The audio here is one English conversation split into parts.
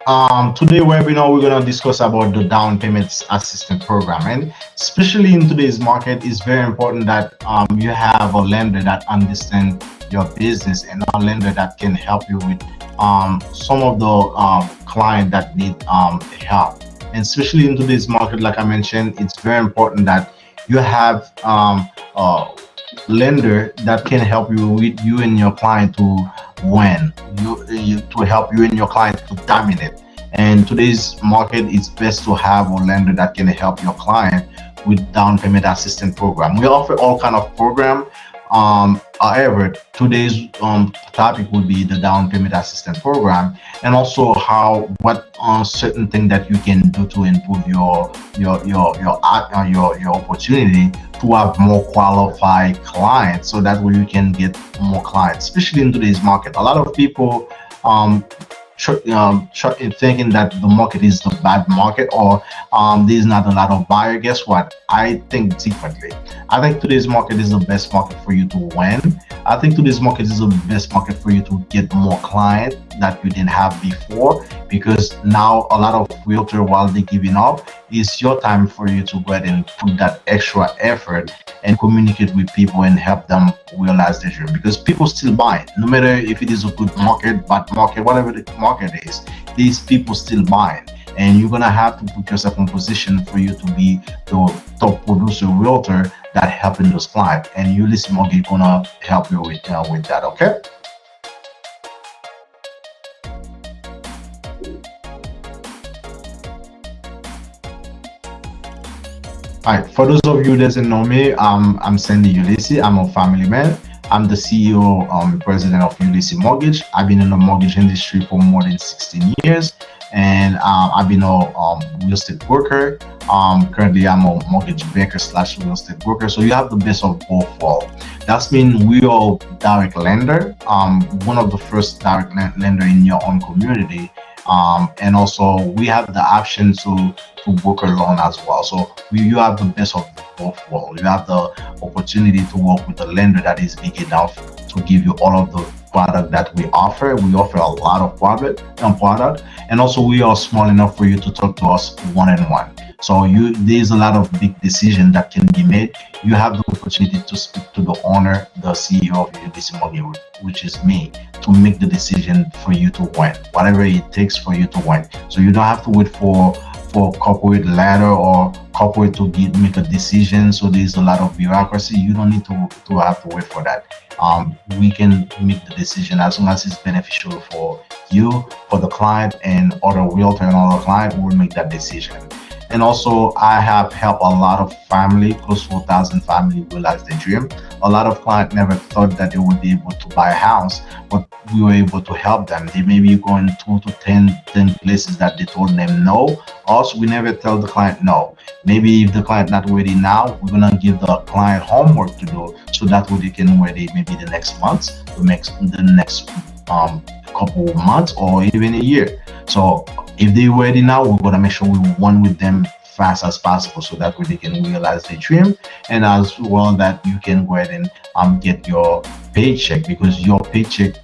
Today webinar we're gonna discuss about the down payments assistance program, and especially in today's market, it's very important that you have a lender that understands your business and a lender that can help you with some of the client that need help. And especially in today's market, like I mentioned, it's very important that you have a lender that can help you with you and your client to win, you to help you and your client to dominate. And today's market, it's best to have a lender that can help your client with down payment assistance program. We offer all kind of program. However, today's topic would be the down payment assistance program, and also how what certain thing that you can do to improve your opportunity to have more qualified clients, so that way you can get more clients, especially in today's market. A lot of people um, thinking that the market is the bad market, or there's not a lot of buyer. Guess what? I think differently. I think today's market is the best market for you to win. I think today's market is the best market for you to get more clients that you didn't have before, because now a lot of realtor, while they giving up, it's your time for you to go ahead and put that extra effort and communicate with people and help them realize their dream, because people still buy it, no matter if it is a good market, bad market, whatever the market is, these people still buying. And you're gonna have to put yourself in position for you to be the top producer realtor that helping those clients, and Ulysse Mortgage gonna help you with that. Okay. All right, for those of you that doesn't know me, I'm Sandy Ulysse. I'm a family man. I'm the CEO, president of Ulysse Mortgage. I've been in the mortgage industry for more than 16 years, and I've been a real estate broker. Currently, I'm a mortgage banker slash real estate broker. So you have the best of both worlds. That's mean we are direct lender, one of the first direct lender in your own community, and also we have the option to broker loan as well. So you have the best of both worlds. You have the opportunity to work with a lender that is big enough to give you all of the product that we offer. We offer a lot of product, and also we are small enough for you to talk to us one on one. So there's a lot of big decisions that can be made. You have the opportunity to speak to the owner, the CEO of Ulysse Mortgage, which is me, to make the decision for you to win, whatever it takes for you to win. So you don't have to wait for corporate ladder or corporate to make a decision. So there's a lot of bureaucracy. You don't need to have to wait for that. We can make the decision as long as it's beneficial for you, for the client, and other realtor and other client will make that decision. And also, I have helped a lot of family, close to 1,000 family, realize their dream. A lot of clients never thought that they would be able to buy a house, but we were able to help them. They may be going 2 to 10 places that they told them no. Also, we never tell the client no. Maybe if the client not ready now, we're gonna give the client homework to do, so that way they can ready maybe the next month, the next couple of months, or even a year. So if they're ready now, we're gonna make sure we one with them fast as possible, so that way they can realize their dream, and as well that you can go ahead and get your paycheck, because your paycheck,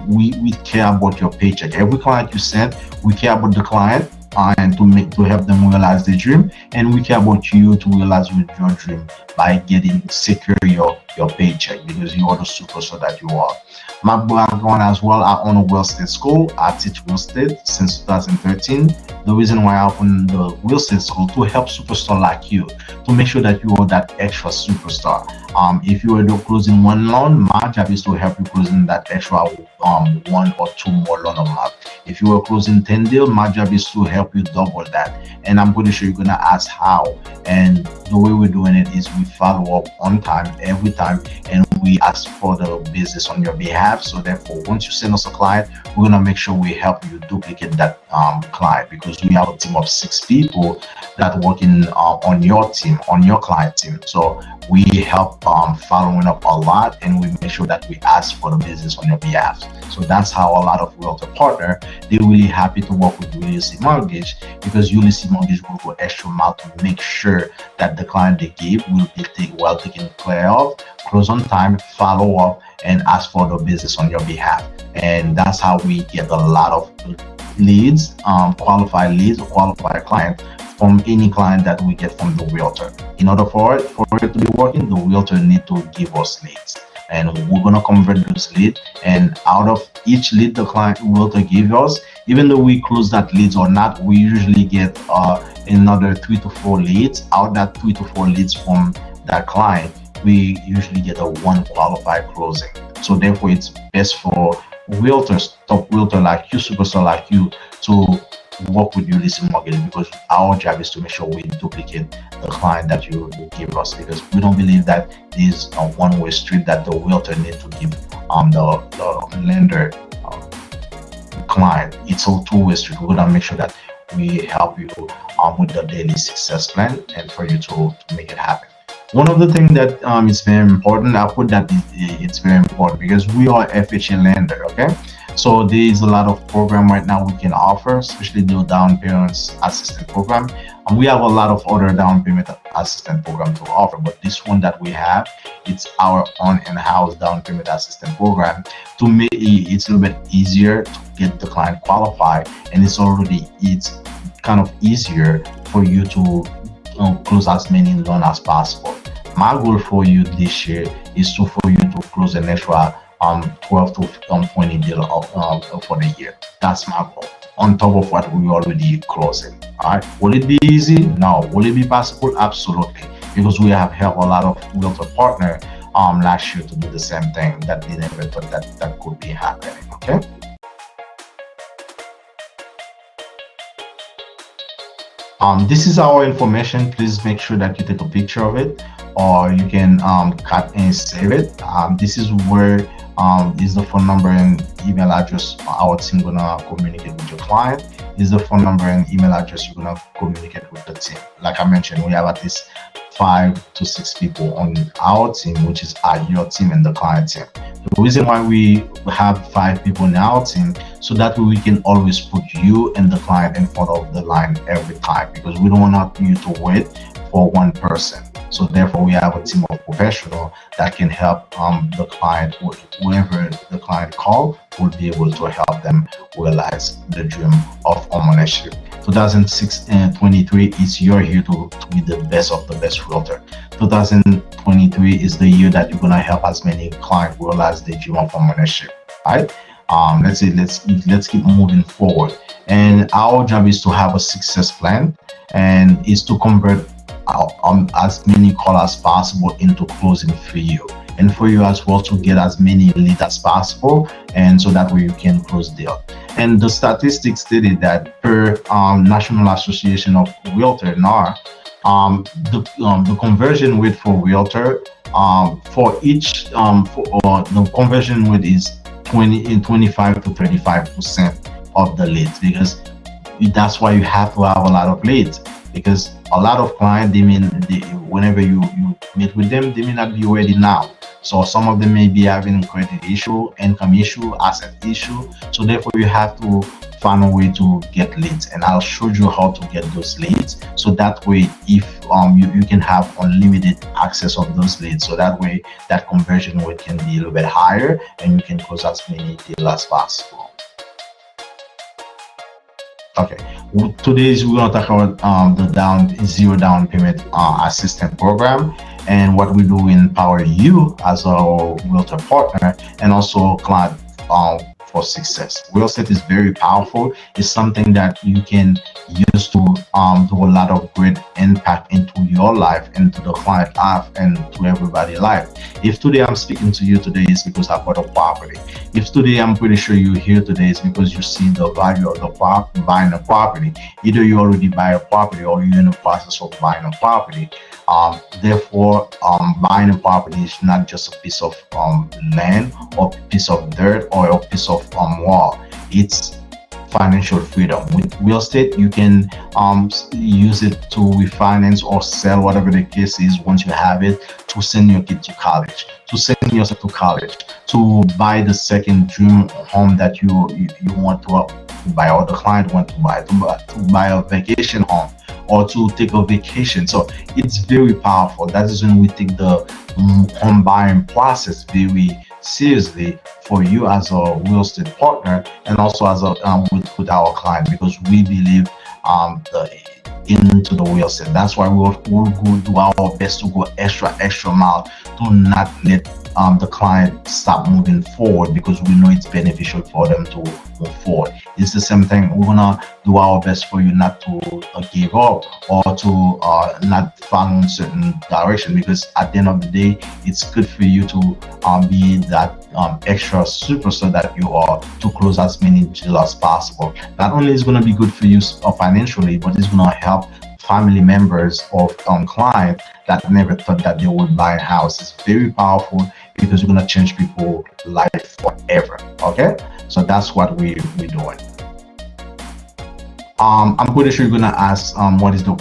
we care about your paycheck. Every client you send, we care about the client, and to help them realize their dream, and we care about you to realize with your dream by getting secure your paycheck, because you are the superstar that you are. My background as well, I own a real estate school. I teach real estate since 2013. The reason why I opened the real estate school, to help superstar like you, to make sure that you are that extra superstar. If you are closing one loan, my job is to help you closing that extra 1 or 2 more loan a month. If you are closing 10 deals, my job is to help you double that. And I'm pretty sure you're gonna ask how. And the way we're doing it is we follow up on time, every time, and we ask for the business on your behalf. So therefore, once you send us a client, we're gonna make sure we help you duplicate that client, because we have a team of 6 people that working on your team, on your client team. So we help following up a lot, and we make sure that we ask for the business on your behalf. So that's how a lot of realtor partner, they're really happy to work with Ulysse Mortgage, because Ulysse Mortgage will go extra mile to make sure that the client they give will be well taken care of, close on time, follow up, and ask for the business on your behalf. And that's how we get a lot of leads, qualified leads or qualified client from any client that we get from the realtor. In order for it to be working, the realtor need to give us leads, and we're gonna convert those leads. And out of each lead the client realtor give us, even though we close that leads or not, we usually get another 3 to 4 leads. Out of that 3 to 4 leads from that client, we usually get a one qualified closing. So therefore, it's best for realtors, top realtor like you, superstar like you, to work with Ulysse Mortgage, because our job is to make sure we duplicate the client that you give us, because we don't believe that is a one-way street that the realtor need to give the lender client. It's a two-way street. We're gonna make sure that we help you with the daily success plan and for you to make it happen. One of the things that is very important, I put that it's very important because we are FHA lender, okay? So there is a lot of program right now we can offer, especially the down payment assistance program. And we have a lot of other down payment assistance program to offer, but this one that we have, it's our own in-house down payment assistance program. To me, it's a little bit easier to get the client qualified, and it's kind of easier for you to close as many loans as possible. My goal for you this year is for you to close an extra 12 to 20 deal for the year. That's my goal. On top of what we already closing. All right. Will it be easy? No. Will it be possible? Absolutely. Because we have helped a lot of realtor partner last year to do the same thing that they never thought that could be happening. Okay. This is our information. Please make sure that you take a picture of it, or you can cut and save it. This is where is the phone number and email address our team gonna communicate with your client. Is the phone number and email address you're gonna communicate with the team. Like I mentioned, we have at least 5 to 6 people on our team, which is your team and the client team. The reason why we have 5 people in our team, so that way we can always put you and the client in front of the line every time, because we don't want you to wait for one person. So therefore, we have a team of professionals that can help the client, whoever the client call, will be able to help them realize the dream of homeownership. 2023 is your year to be the best of the best realtor. 2023 is the year that you're gonna help as many clients realize the dream of homeownership. Right? Let's keep moving forward. And our job is to have a success plan, and is to convert as many calls as possible into closing for you, and for you as well to get as many leads as possible, and so that way you can close deal. And the statistics stated that per National Association of Realtor (NAR), the conversion rate for realtor for each the conversion rate is 25 to 35% of the leads, because that's why you have to have a lot of leads, because a lot of clients, whenever you meet with them, they may not be ready now. So some of them may be having credit issue, income issue, asset issue. So therefore, you have to find a way to get leads, and I'll show you how to get those leads. So that way, if you can have unlimited access of those leads, so that way that conversion rate can be a little bit higher, and you can close as many deals as possible. Okay, today we're going to talk about the zero down payment assistance program, and what we do empower you as our realtor partner, and also client for success. Real estate is very powerful. It's something that you can use to do a lot of great impact into your life, into the client life, and to everybody's life. If today I'm speaking to you today, is because I bought a property. If today I'm pretty sure you're here today, is because you see the value of the buying a property. Either you already buy a property, or you're in the process of buying a property. Therefore, buying a property is not just a piece of land, or a piece of dirt, or a piece of wall. It's financial freedom. With real estate, you can use it to refinance or sell, whatever the case is. Once you have it, to send your kid to college, to send yourself to college, to buy the second dream home that you want to buy, or the client want to buy a vacation home, or to take a vacation. So it's very powerful. That is when we take the home buying process very seriously for you as a real estate partner, and also as a with our client, because we believe the into the real estate. That's why we'll go do our best to go extra mile to not let the client stop moving forward, because we know it's beneficial for them to move forward. It's the same thing. We're gonna do our best for you not to give up, or to not follow in certain direction, because at the end of the day, it's good for you to be that extra superstar that you are, to close as many deals as possible. Not only is it gonna be good for you financially, but it's gonna help family members of client that never thought that they would buy a house. It's very powerful, because you're gonna change people's life forever. Okay, so that's what we're doing. I'm pretty sure you're gonna ask what is the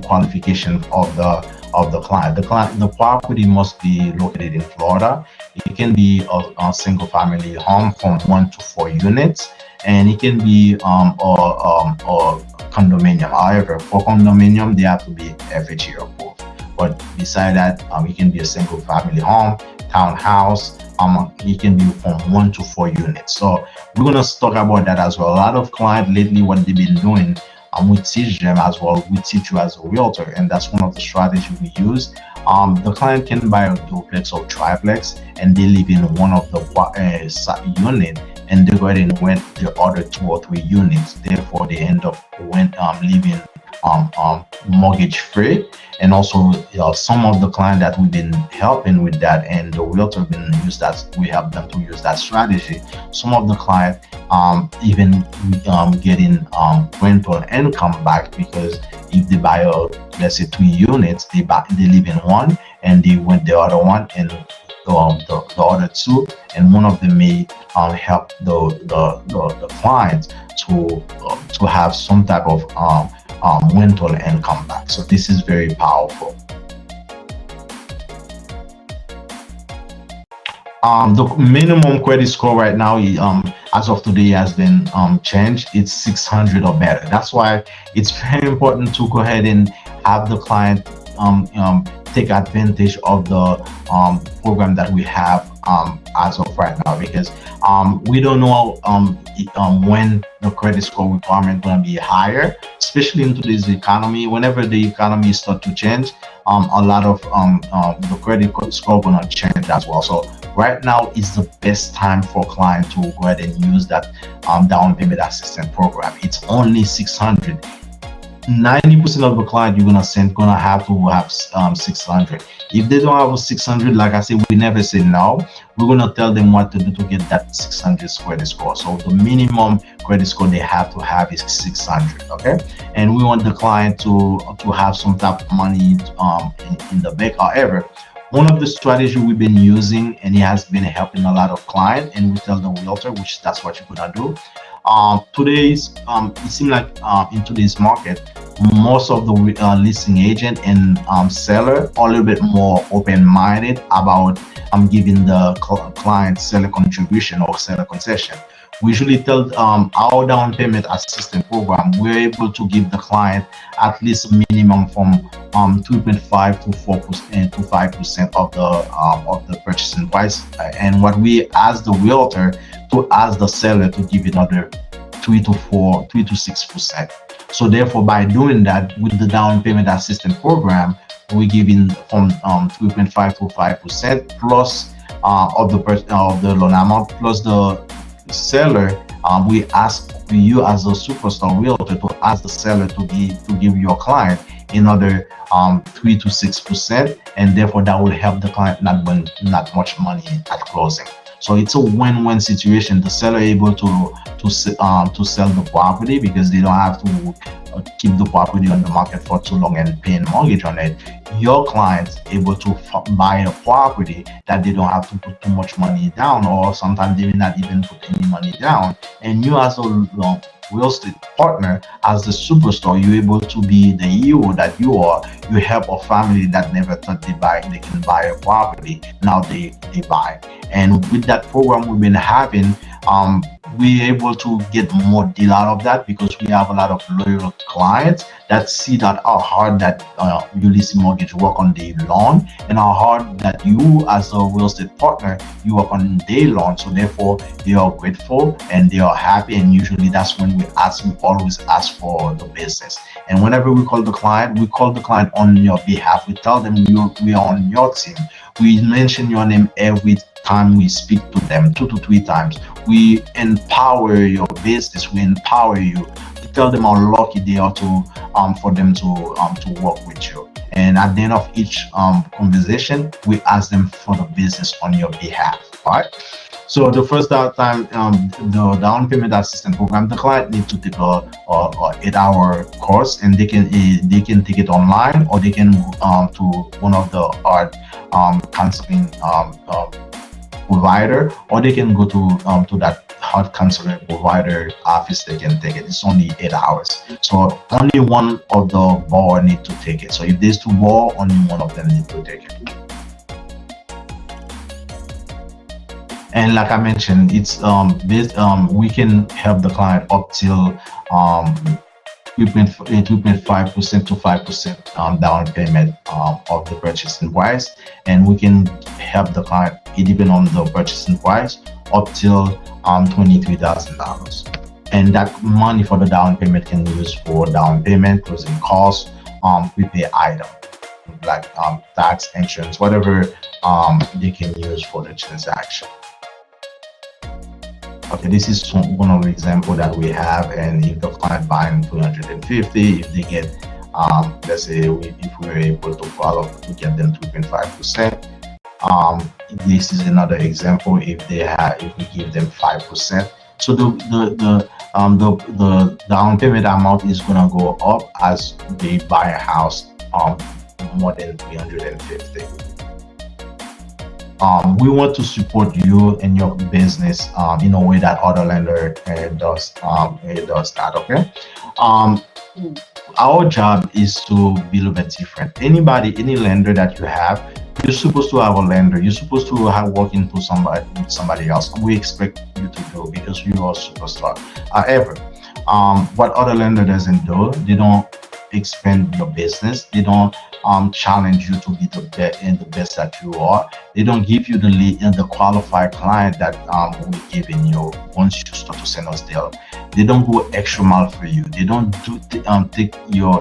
qualification of the client. The property must be located in Florida. It can be a single family home from 1 to 4 units, and it can be a condominium. However, for condominium, they have to be FHA approved. But beside that, it can be a single family home, townhouse. It can be from 1 to 4 units. So we're gonna talk about that as well. A lot of clients lately, what they've been doing, we teach them as well. We teach you as a realtor, and that's one of the strategies we use. The client can buy a duplex or triplex, and they live in one of the unit, and they go ahead and rent the other 2 or 3 units. Therefore, they end up living mortgage free. And also some of the client that we've been helping with that, and the realtor been use that, we help them to use that strategy. Some of the client even getting rental income back, because if they buy let's say 3 units, they live in one, and they rent the other one, and the other 2, and one of them may help the client to have some type of rental income back. So this is very powerful. The minimum credit score right now, as of today, has been changed. It's 600 or better. That's why it's very important to go ahead and have the client take advantage of the program that we have as of right now, because we don't know when the credit score requirement going to be higher, especially in today's economy. Whenever the economy start to change, a lot of the credit score going to change as well. So right now is the best time for client to go ahead and use that down payment assistance program. It's only 600. 90% of the client you're gonna have to have 600. If they don't have a 600, like I said, we never say no. We're gonna tell them what to do to get that 600 credit score. So the minimum credit score they have to have is 600. Okay, and we want the client to have some type of money in the bank. However, one of the strategies we've been using, and it has been helping a lot of clients, and we tell the realtor, which that's what you're gonna do. Today's it seems like in today's market, most of the listing agent and seller are a little bit more open-minded about giving the client seller contribution or seller concession. We usually tell our down payment assistance program, we're able to give the client at least a minimum from 2.5 to 4% to 5% of the purchasing price, and what we ask the realtor to ask the seller to give another 3 to 6%. So therefore, by doing that with the down payment assistance program, we give in from 3.5 to 5% plus of the loan amount, plus the seller. We ask you as a superstar realtor to ask the seller to give your client another 3 to 6%, and therefore that will help the client not burn not much money at closing. So it's a win-win situation. The seller able to sell the property, because they don't have to keep the property on the market for too long and paying mortgage on it. Your clients able to buy a property that they don't have to put too much money down, or sometimes they may not even put any money down. And you as a real estate partner, as the superstar, you're able to be the hero that you are. You help a family that never thought they can buy a property. Now they buy. And with that program we've been having, we're able to get more deal out of that because we have a lot of loyal clients that see that how hard that Ulysse Mortgage work on their loan and how hard that you as a real estate partner you work on their loan. So therefore they are grateful and they are happy, and usually that's when we always ask for the business. And whenever we call the client on your behalf. We tell them we are on your team. We mention your name every time we speak to them, 2 to 3 times. We empower your business. We empower you. We tell them how lucky they are to for them to work with you. And at the end of each conversation, we ask them for the business on your behalf. All right. So the first time, the down payment assistance program, the client needs to take a 8-hour course, and they can take it online, or they can to one of the art counseling provider, or they can go to that heart counseling provider office. They can take it. It's only 8 hours, so only one of the borrower need to take it. So if there's two borrower, only one of them need to take it. And like I mentioned, it's we can help the client up till 2.5% to 5% down payment of the purchasing price, and we can help the client, it depends on the purchasing price, up till $23,000. And that money for the down payment can be used for down payment, closing costs, prepay item like tax, insurance, whatever they can use for the transaction. Okay, this is one of the example that we have. And if the client buying 250, if they get, let's say, if we're able to follow to get them 2.5%, this is another example. If we give them 5%, so the down payment amount is gonna go up as they buy a house more than 350. We want to support you and your business in a way that other lender does that. Okay. Our job is to be a little bit different. Any lender that you have, you're supposed to have a lender. You're supposed to have working to somebody else. We expect you to do because you are a superstar. However, what other lender doesn't do, they don't expand your business. They don't challenge you to be the best that you are. They don't give you the lead and the qualified client that we're giving you once you start to send us deal. They don't go extra mile for you. They don't take your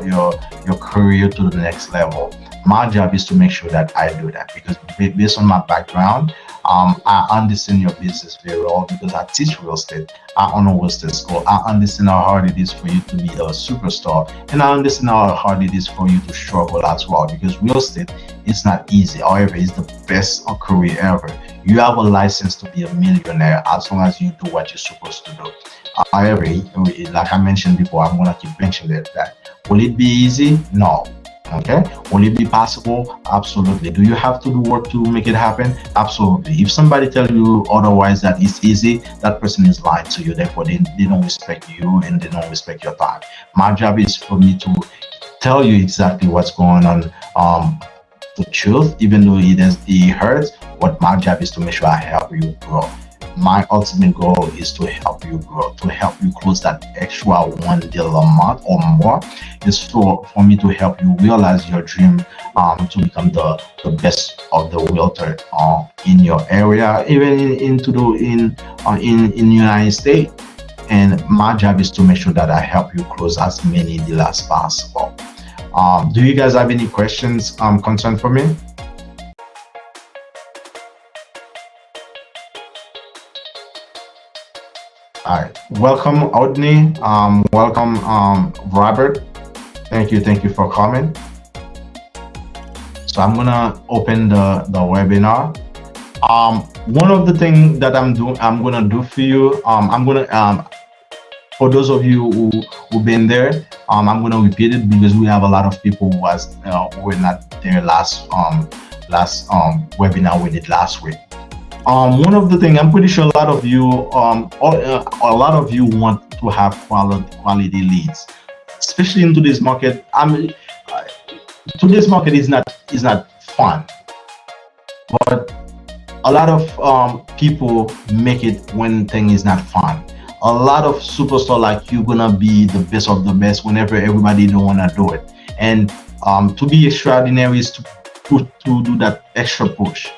career to the next level. My job is to make sure that I do that, because based on my background, I understand your business very well because I teach real estate. I own a real estate school. I understand how hard it is for you to be a superstar, and I understand how hard it is for you to struggle as well, because real estate is not easy. However, it's the best career ever. You have a license to be a millionaire as long as you do what you're supposed to do. However, like I mentioned before, I'm gonna keep mentioning that. Will it be easy? No. Okay. Will it be possible? Absolutely. Do you have to do work to make it happen? Absolutely. If somebody tells you otherwise that it's easy, that person is lying to you. Therefore, they don't respect you and they don't respect your time. My job is for me to tell you exactly what's going on, the truth, even though it hurts. But my job is to make sure I help you grow. My ultimate goal is to help you grow, to help you close that extra one deal a month or more. Is for me to help you realize your dream, to become the best of the realtor in your area, even in the United States. And my job is to make sure that I help you close as many deals as possible. Do you guys have any questions, concern for me? All right, welcome Odney, welcome Robert. Thank you for coming. So I'm gonna open the webinar. One of the things that I'm gonna do for you, for those of you who've been there, I'm gonna repeat it because we have a lot of people who were not there last webinar we did last week. One of the things, I'm pretty sure a lot of you want to have quality leads, especially in today's market. Today's market is not fun, but A lot of people make it when thing is not fun. A lot of superstar like you gonna be the best of the best whenever everybody don't wanna do it. And to be extraordinary is to do that extra push.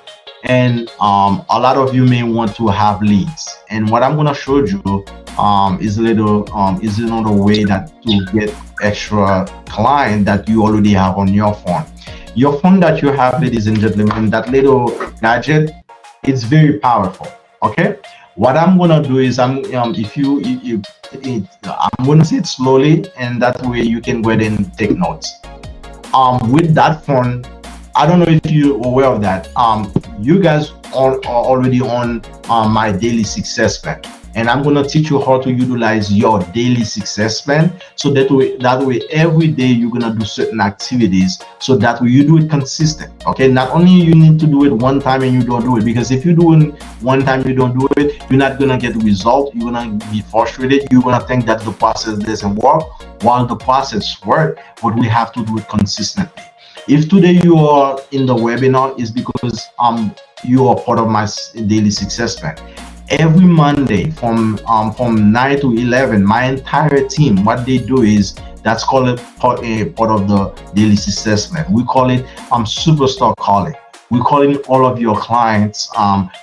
And a lot of you may want to have leads. And what I'm gonna show you is another way that to get extra client that you already have on your phone. Your phone that you have, ladies and gentlemen, that little gadget, it's very powerful. Okay. What I'm gonna do is if I'm gonna say it slowly, and that way you can go ahead and take notes. With that phone, I don't know if you're aware of that. You guys are already on my daily success plan, and I'm gonna teach you how to utilize your daily success plan. So that way every day you're gonna do certain activities. So that way you do it consistent. Okay, not only you need to do it one time and you don't do it, because if you do it one time you don't do it, you're not gonna get the result. You're gonna be frustrated. You're gonna think that the process doesn't work, while the process works, but we have to do it consistently. If today you are in the webinar, is because you are part of my daily success plan. Every Monday from 9 to 11, my entire team, what they do is that's called part of the daily success plan. We call it superstar calling. We're calling all of your clients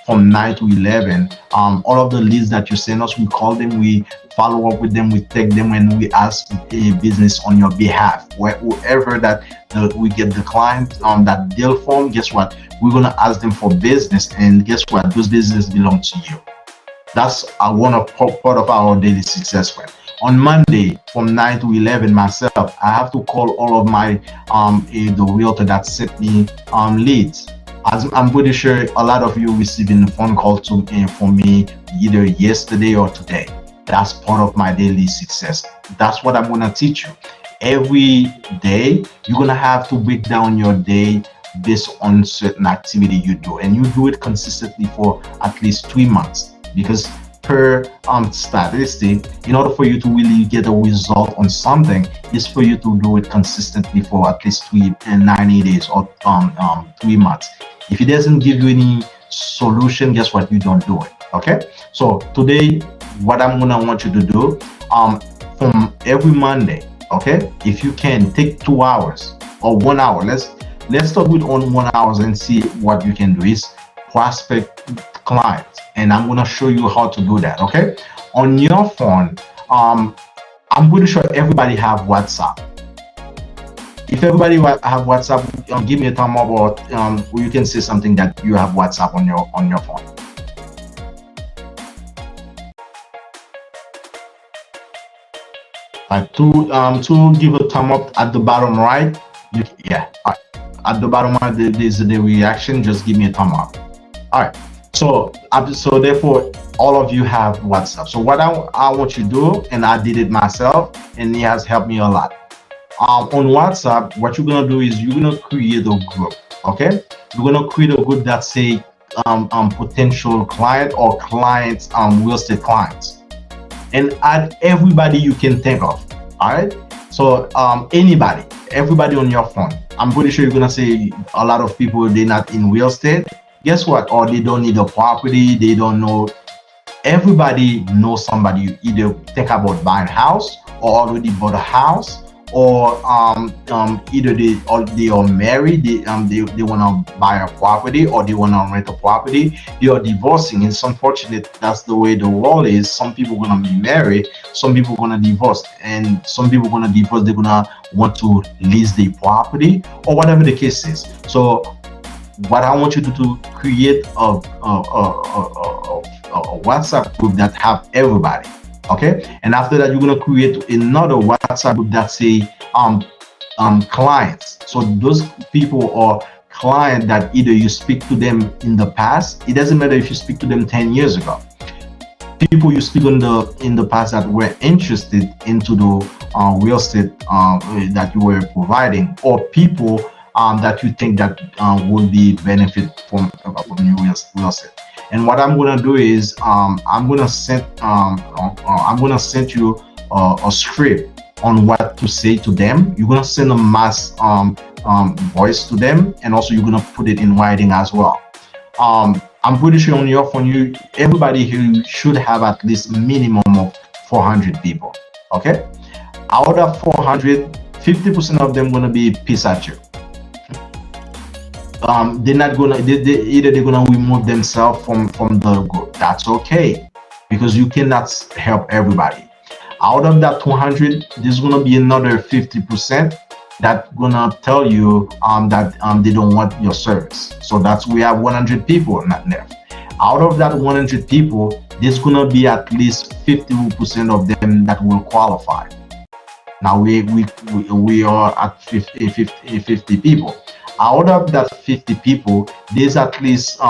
from 9 to 11. All of the leads that you send us, we call them, we follow up with them, we take them, and we ask a business on your behalf. Whoever that we get the client that deal form, guess what? We're gonna ask them for business, and guess what? Those business belong to you. That's part of our daily success plan. On Monday from 9 to 11, myself, I have to call all of my the realtor that sent me leads. As I'm pretty sure a lot of you receiving a phone call from me either yesterday or today. That's part of my daily success. That's what I'm gonna teach you. Every day, you're gonna have to break down your day based on certain activity you do, and you do it consistently for at least 3 months. Because per statistic, in order for you to really get a result on something, is for you to do it consistently for at least 90 days or 3 months. If it doesn't give you any solution, guess what? You don't do it. Okay. So today, what I'm gonna want you to do, from every Monday, okay, if you can take 2 hours or 1 hour. Let's start with on 1 hour and see what you can do. Is prospect clients, and I'm gonna show you how to do that. Okay, on your phone, I'm pretty sure everybody have WhatsApp. If everybody have WhatsApp, give me a thumb up, or you can say something that you have WhatsApp on your phone. To give a thumb up at the bottom right. Yeah, at the bottom right there's the reaction. Just give me a thumb up. All right. So therefore, all of you have WhatsApp. So what I want you to do, and I did it myself, and it has helped me a lot. On WhatsApp, what you're gonna do is you're gonna create a group. Okay, you're gonna create a group that say potential client or clients, real estate clients, and add everybody you can think of. All right. So everybody on your phone. I'm pretty sure you're gonna say a lot of people, they're not in real estate. Guess what? Or they don't need a property. They don't know. Everybody knows somebody. You either think about buying a house or already bought a house, or either they are married. They want to buy a property, or they want to rent a property. They are divorcing. It's unfortunate. That's the way the world is. Some people gonna be married. Some people gonna divorce, and some people gonna divorce. They're gonna want to lease the property or whatever the case is. So what I want you to do, create a WhatsApp group that have everybody. Okay, and after that, you're gonna create another WhatsApp group that say clients. So those people are clients that either you speak to them in the past. It doesn't matter if you speak to them 10 years ago. People you speak in the past that were interested into the real estate that you were providing, or people that you think that would be benefit from new real estate. And what I'm gonna do is I'm gonna send you a script on what to say to them. You're gonna send a mass voice to them, and also you're gonna put it in writing as well. I'm pretty sure on your phone, everybody here should have at least minimum of 400 people. Okay, out of 400, 50% of them gonna be pissed at you. They're not gonna either they're gonna remove themselves from the group. That's okay, because you cannot help everybody. Out of that 200, there's gonna be another 50% that gonna tell you that they don't want your service. So that's, we have 100 people not left. Out of that 100 people, there's gonna be at least 50% of them that will qualify. Now we are at 50 people. Out of that 50 people, there's at least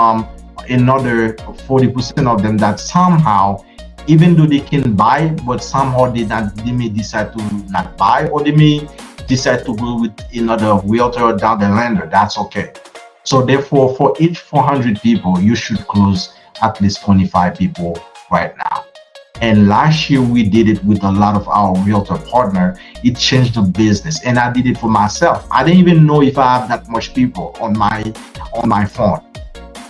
another 40% of them that somehow, even though they can buy, but somehow they may decide to not buy, or they may decide to go with another realtor or down the lender. That's okay. So therefore, for each 400 people, you should close at least 25 people right now. And last year we did it with a lot of our realtor partner. It changed the business, and I did it for myself. I didn't even know if I have that much people on my phone.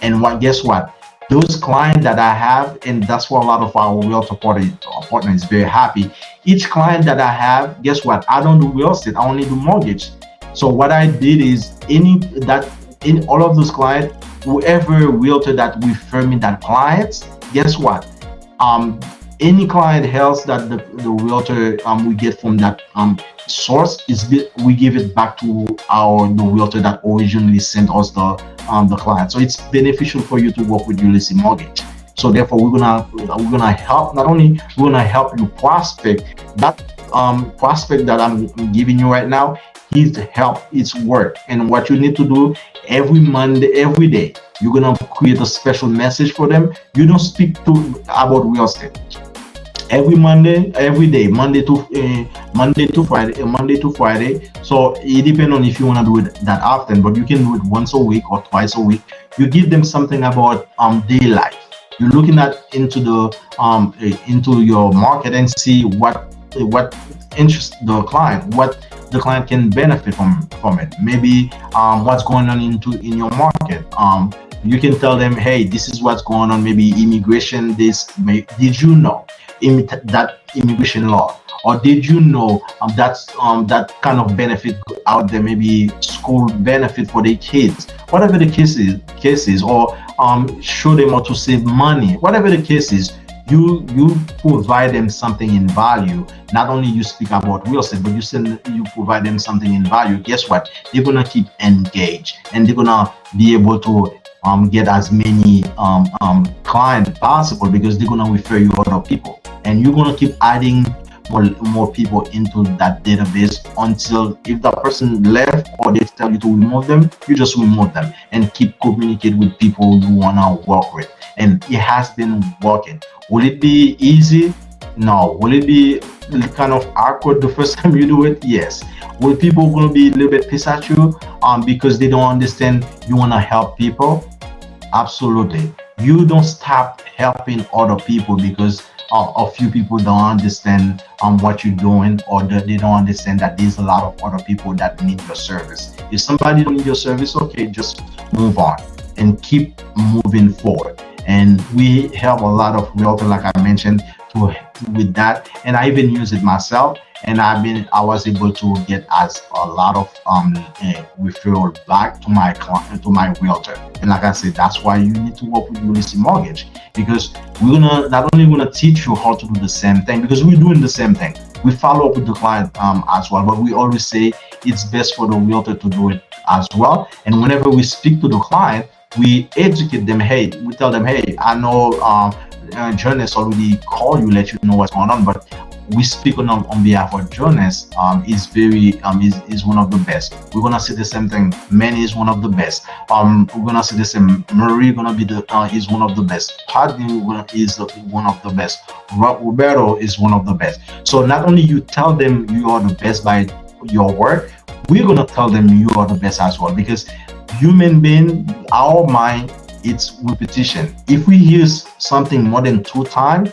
And guess what? Those clients that I have, and that's why a lot of our realtor partner is very happy. Each client that I have, guess what? I don't do real estate. I only do mortgage. So what I did is, in all of those clients, whoever realtor that refer me that clients, guess what? Any client else that the realtor we get from that source we give it back to the realtor that originally sent us the client. So it's beneficial for you to work with Ulysse Mortgage. So therefore, we're gonna help. Not only we're gonna help you prospect that prospect that I'm giving you right now. His help, it's work. And what you need to do every Monday, every day, you're gonna create a special message for them. You don't speak about real estate every Monday, every day, Monday to Friday. So it depends on if you want to do it that often, but you can do it once a week or twice a week. You give them something about daily life. You're looking at into your market and see what interests the client, what the client can benefit from it. Maybe what's going on in your market. You can tell them, hey, this is what's going on. Maybe immigration. Did you know that immigration law, or did you know that kind of benefit out there? Maybe school benefit for their kids. Whatever the case is, or show them how to save money. Whatever the case is, you provide them something in value. Not only you speak about real estate, but you provide them something in value. Guess what? They're gonna keep engaged, and they're gonna be able to get as many clients possible, because they're gonna refer you other people, and you're gonna keep adding more people into that database until, if that person left or they tell you to remove them, you just remove them and keep communicate with people you wanna work with. And it has been working. Will it be easy? No. Will it be kind of awkward the first time you do it? Yes. Will people gonna be a little bit pissed at you because they don't understand you wanna help people? Absolutely. You don't stop helping other people because a few people don't understand what you're doing, or they don't understand that there's a lot of other people that need your service. If somebody don't need your service, okay, just move on and keep moving forward. And we help a lot of realtors, like I mentioned, with that, and I even use it myself. And I was able to get a lot of referral back to my client, to my realtor. And like I said, that's why you need to work with Ulysse Mortgage, because we're not only gonna teach you how to do the same thing, because we're doing the same thing. We follow up with the client as well, but we always say it's best for the realtor to do it as well. And whenever we speak to the client, we educate them. Hey, we tell them, hey, I know journalists already call you, let you know what's going on, but we speak on behalf of Jonas. Is one of the best. We're gonna say the same thing. Manny is one of the best. We're gonna say the same. Marie gonna be is one of the best. Paddy is one of the best. Roberto is one of the best. So not only you tell them you are the best by your work, we're gonna tell them you are the best as well, because human being, our mind, it's repetition. If we hear something more than 2 times,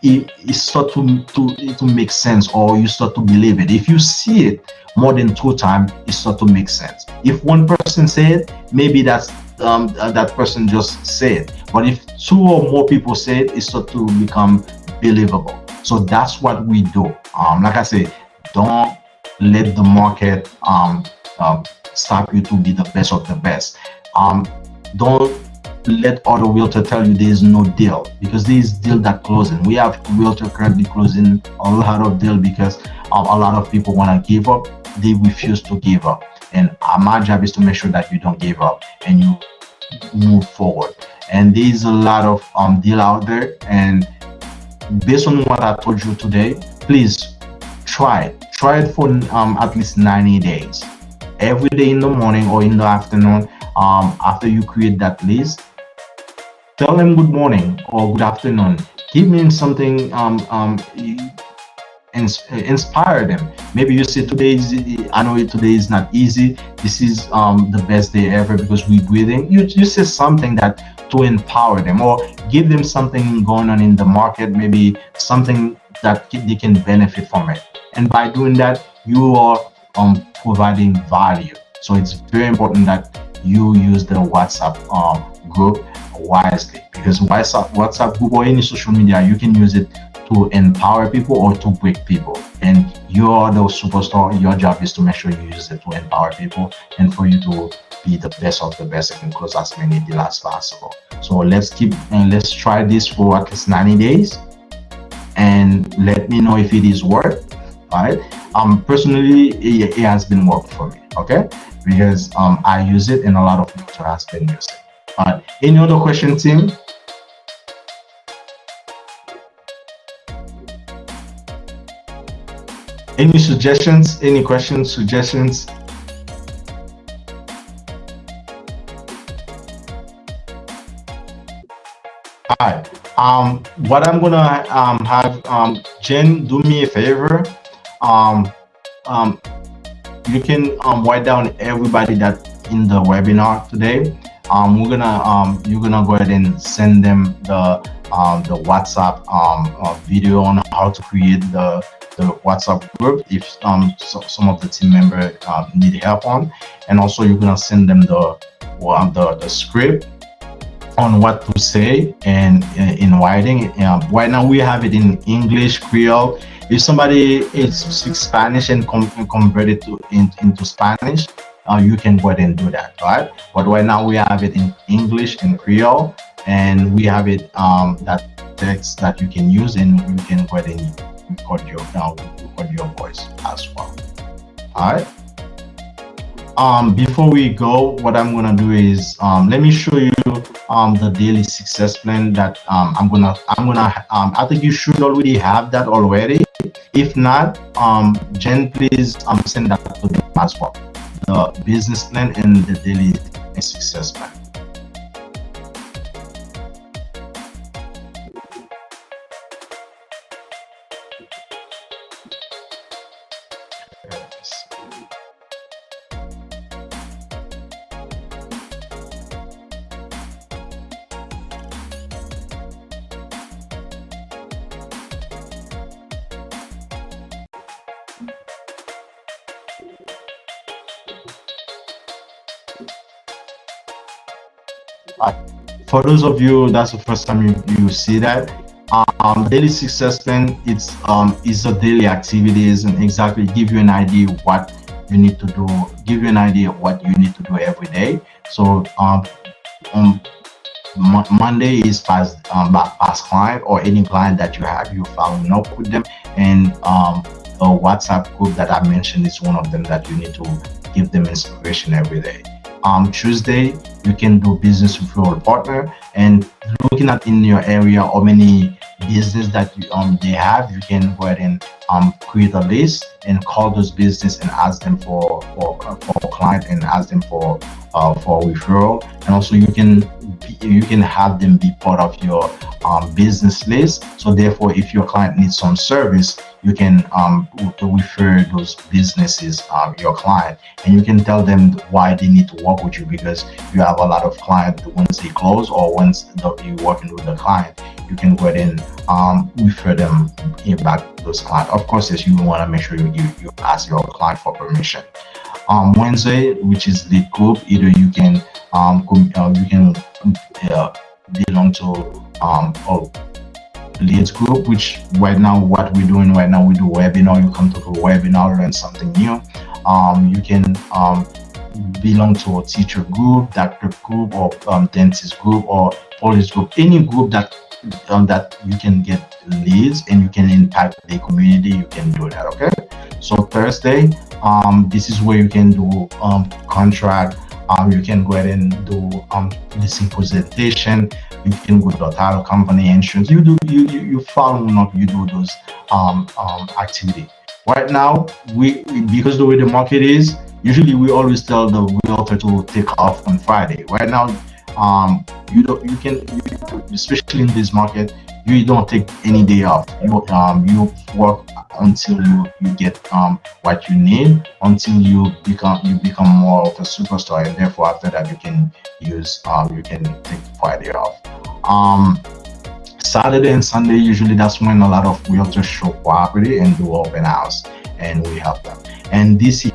it start to make sense, or you start to believe it. If you see it more than 2 times, it start to make sense. If one person say it, maybe that's that person just said. But if two or more people say it, it starts to become believable. So that's what we do. Like I say, don't let the market stop you to be the best of the best. Don't let other realtor tell you there is no deal, because there is deal that closing. We have realtor currently closing a lot of deal because a lot of people want to give up. They refuse to give up, and my job is to make sure that you don't give up and you move forward. And there's a lot of deal out there, and based on what I told you today, please try it for at least 90 days, every day in the morning or in the afternoon. After you create that list, tell them good morning or good afternoon. Give them something, inspire them. Maybe you say today is, I know today is not easy. This is the best day ever because we're breathing. You say something that to empower them, or give them something going on in the market, maybe something that they can benefit from it. And by doing that, you are providing value. So it's very important that you use the WhatsApp group wisely, because WhatsApp group or any social media, you can use it to empower people or to break people. And you are the superstar. Your job is to make sure you use it to empower people and for you to be the best of the best and close as many deals as possible. So let's try this for at least 90 days and let me know if it is worth. All right. Personally, it has been working for me. Okay, because I use it and a lot of people has been using it. Any other question, team? Any suggestions? Any questions? Suggestions? All right. What I'm gonna have Jen do me a favor. Um, um, you can write down everybody that in the webinar today. You're gonna go ahead and send them the WhatsApp video on how to create the WhatsApp group if some of the team members need help on, and also you're gonna send them the script on what to say and in writing. Right now we have it in English, Creole. If somebody speaks Spanish and convert it into Spanish, you can go ahead and do that, right? But right now we have it in English and Creole, and we have it that text that you can use, and you can go ahead and record your voice as well. All right. Before we go, what I'm gonna do is let me show you the daily success plan that I think you should already have that already. If not, Jen, please send that to them as well. The business plan and the daily success plan. For those of you that's the first time you see that, daily success plan, it's is a daily activities and exactly give you an idea what you need to do, give you an idea of what you need to do every day. So Monday is past client or any client that you have, you following up with them, and the WhatsApp group that I mentioned is one of them that you need to give them inspiration every day. Tuesday, you can do business referral partner, and looking at in your area how many business that they have, you can go ahead and create a list and call those business and ask them for client and ask them for referral. And also you can have them be part of your business list. So therefore, if your client needs some service, you can refer those businesses your client, and you can tell them why they need to work with you, because you have a lot of clients once they close or once you're working with the client, you can go ahead and refer them back to those clients. Of course, yes, you want to make sure you ask your client for permission. Wednesday, which is lead group. Either you can uh, belong to or leads group, which right now what we're doing right now, we do webinar. You come to the webinar, learn something new. You can belong to a teacher group, doctor group, or dentist group, or police group, any group that you can get leads and you can impact the community. You can do that. Okay, so Thursday, this is where you can do contract. You can go ahead and do listing presentation. You can go to a title company, insurance. You follow up. You do those activity. Right now, because the way the market is, usually we always tell the realtor to take off on Friday. Right now, especially in this market, you don't take any day off. You work until you get what you need, until you become more of a superstar, and therefore after that you can take Friday off. Saturday and Sunday, usually that's when a lot of realtors show property and do open house, and we help them. And this is a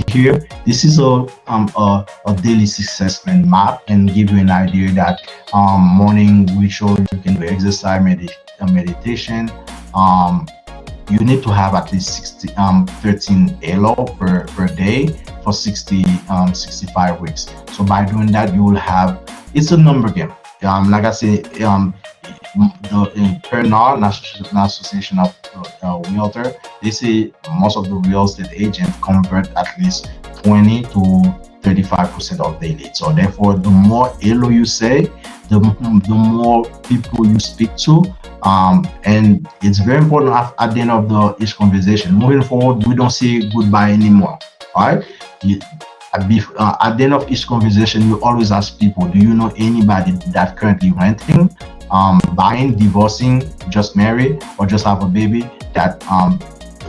daily success plan map, and give you an idea that morning we show you can do exercise, meditation. You need to have at least 13 ELO per day for 65 weeks. So by doing that, you will have, it's a number game. Like I say, the per NAR, National Association of Realtor, they say most of the real estate agents convert at least 20 to 35% of their leads. So therefore, the more ELO you say, the more people you speak to. And it's very important at the end of each conversation. Moving forward, we don't say goodbye anymore. All right. At the end of each conversation, you always ask people, do you know anybody that currently renting, buying, divorcing, just married, or just have a baby, that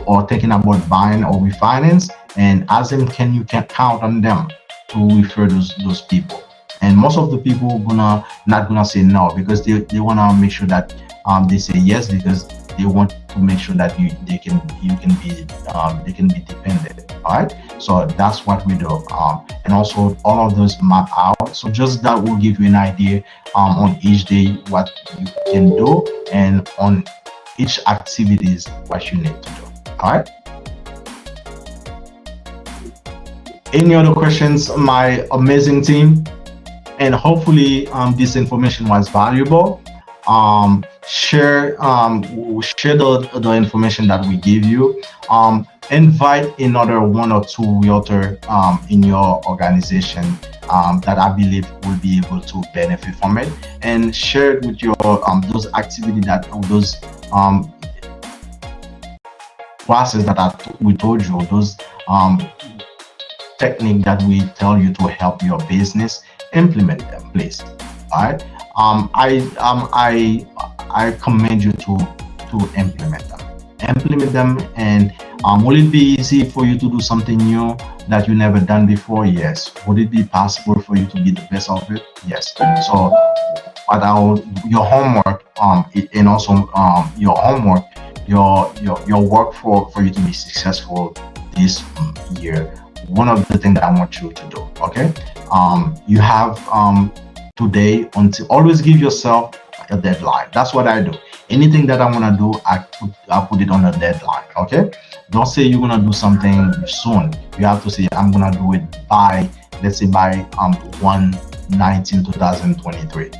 or thinking about buying or refinance? And ask them, can you count on them to refer those people? And most of the people not gonna say no, because they wanna make sure that they say yes, because they want to make sure that they can be dependent. All right, so that's what we do. And also all of those map out, so just that will give you an idea on each day what you can do, and on each activities what you need to do. All right, any other questions, my amazing team? And hopefully this information was valuable. Share the information that we give you. Invite another one or two realtor in your organization that I believe will be able to benefit from it, and share it with your those activity those process that we told you, those technique that we tell you to help your business. Implement them, please. All right. I commend you to implement them. And will it be easy for you to do something new that you never done before? Yes. Would it be possible for you to be the best of it? Yes. So your homework and also your homework, your work for you to be successful this year, one of the things that I want you to do, okay? You have today until, always give yourself a deadline. That's what I do. Anything that I want to do, I put it on a deadline, okay? Don't say you're going to do something soon. You have to say, I'm going to do it by, let's say by 1/19/2023,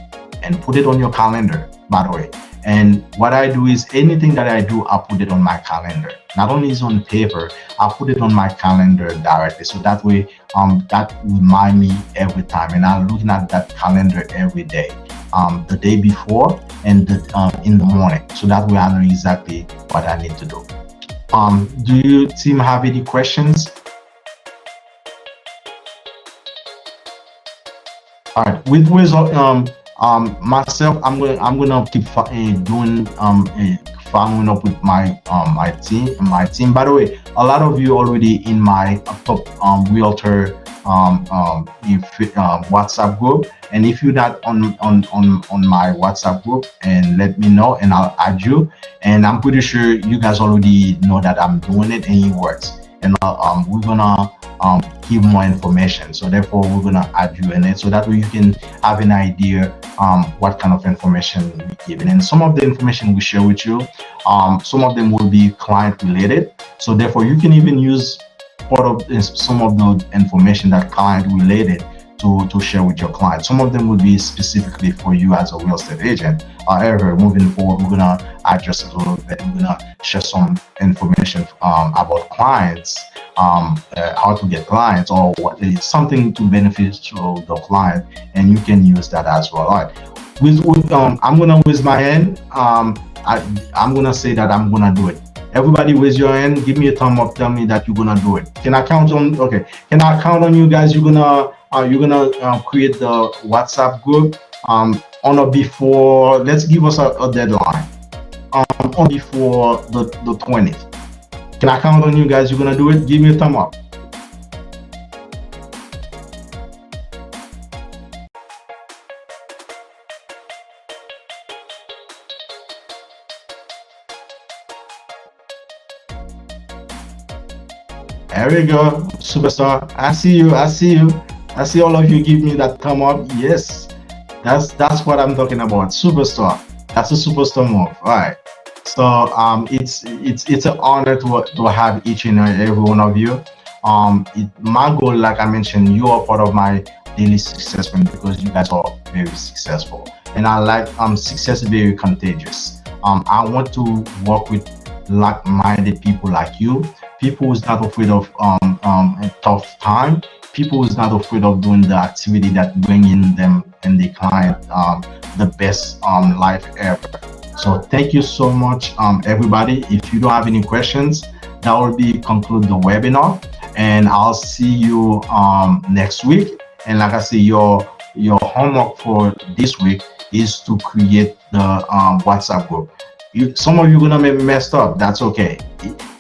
and put it on your calendar, by the way. And what I do is, anything that I do, I put it on my calendar. Not only is on paper, I put it on my calendar directly. So that way, that remind me every time. And I'm looking at that calendar every day, the day before and in the morning. So that way I know exactly what I need to do. Do you team have any questions? All right, with myself, I'm gonna keep doing following up with my team. By the way, a lot of you already in my top realtor WhatsApp group, and if you're not on my WhatsApp group, and let me know and I'll add you. And I'm pretty sure you guys already know that I'm doing it and it works. And we're gonna give more information. So therefore, we're gonna add you in it so that way you can have an idea what kind of information we give. And some of the information we share with you, some of them will be client related. So therefore, you can even use part of this, some of the information that client related to share with your client. Some of them will be specifically for you as a real estate agent. However, moving forward, we're gonna adjust it a little bit. We're gonna share some information about clients, how to get clients, or what is something to benefit to the client, and you can use that as well. All right. I'm gonna raise my hand. I'm gonna say that I'm gonna do it. Everybody raise your hand, give me a thumb up, tell me that you're gonna do it. Can I count on, okay, can I count on you guys? You're gonna create the WhatsApp group on or before, let's give us a deadline, on before the 20th. Can I count on you guys? You're gonna do it? Give me a thumb up. There we go, superstar. I see you. I see you. I see all of you give me that thumb up. Yes, that's what I'm talking about. Superstar. That's a superstar move. All right. So it's an honor to have each and every one of you. My goal, like I mentioned, you are part of my daily success plan because you guys are very successful, and I like success is very contagious. I want to work with like-minded people like you, people who's not afraid of a tough time, people who's not afraid of doing the activity that bringing them and the client the best life ever. So thank you so much, everybody. If you don't have any questions, that will be conclude the webinar, and I'll see you next week. And like I say, your homework for this week is to create the WhatsApp group. Some of you are gonna be messed up. That's okay.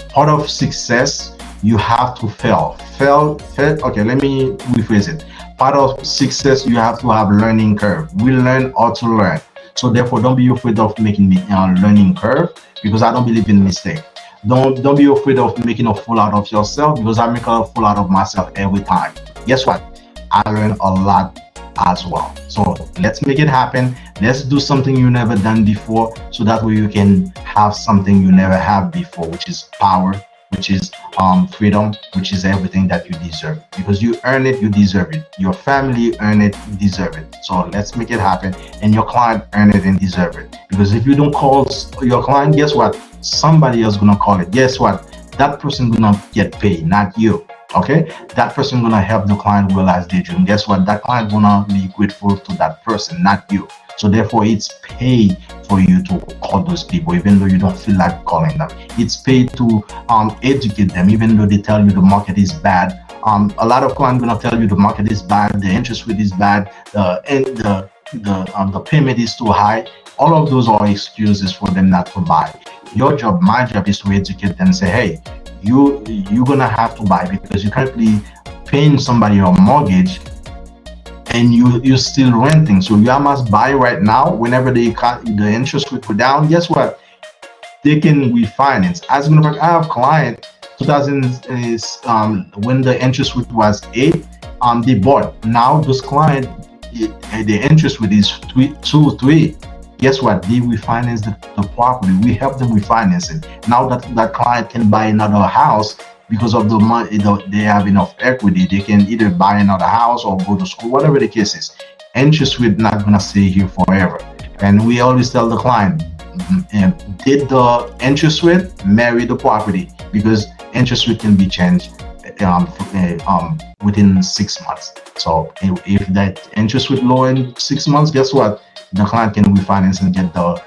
Part of success, you have to fail. Okay, let me rephrase it. Part of success, you have to have learning curve. We learn how to learn. So therefore, don't be afraid of making learning curve, because I don't believe in mistake. Don't be afraid of making a fool out of yourself, because I make a fool out of myself every time. Guess what? I learn a lot as well. So let's make it happen. Let's do something you never done before, so that way you can have something you never have before, which is power, which is freedom, which is everything that you deserve, because you earn it, you deserve it. Your family earn it, you deserve it. So let's make it happen, and your client earn it and deserve it, because if you don't call your client, guess what? Somebody else gonna call it. Guess what? That person gonna get paid, not you. Okay, that person gonna help the client realize their dream. Guess what? That client gonna be grateful to that person, not you. So therefore, it's paid for you to call those people, even though you don't feel like calling them. It's paid to educate them, even though they tell you the market is bad. A lot of clients gonna tell you the market is bad, the interest rate is bad, the payment is too high. All of those are excuses for them not to buy. Your job, my job, is to educate them and say, hey, you're gonna have to buy, because you're currently paying somebody your mortgage and you're still renting. So you must buy right now. Whenever the interest rate go down, guess what? They can refinance. As a matter of fact, I have client 2000 is when the interest rate was 8, they bought. Now those client, the interest rate is 3. Guess what? They refinance the property. We help them refinance it. Now that client can buy another house because of the money, they have enough equity. They can either buy another house or go to school, whatever the case is. Interest rate not gonna stay here forever. And we always tell the client, did the interest rate marry the property? Because interest rate can be changed within 6 months. So if that interest rate low in 6 months, guess what? The client can refinance and get the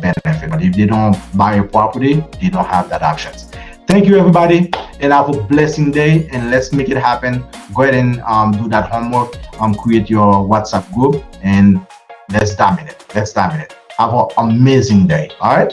benefit. But if they don't buy a property, they don't have that option. Thank you, everybody, and have a blessing day, and let's make it happen. Go ahead and do that homework, create your WhatsApp group, and let's dominate. Have an amazing day. All right.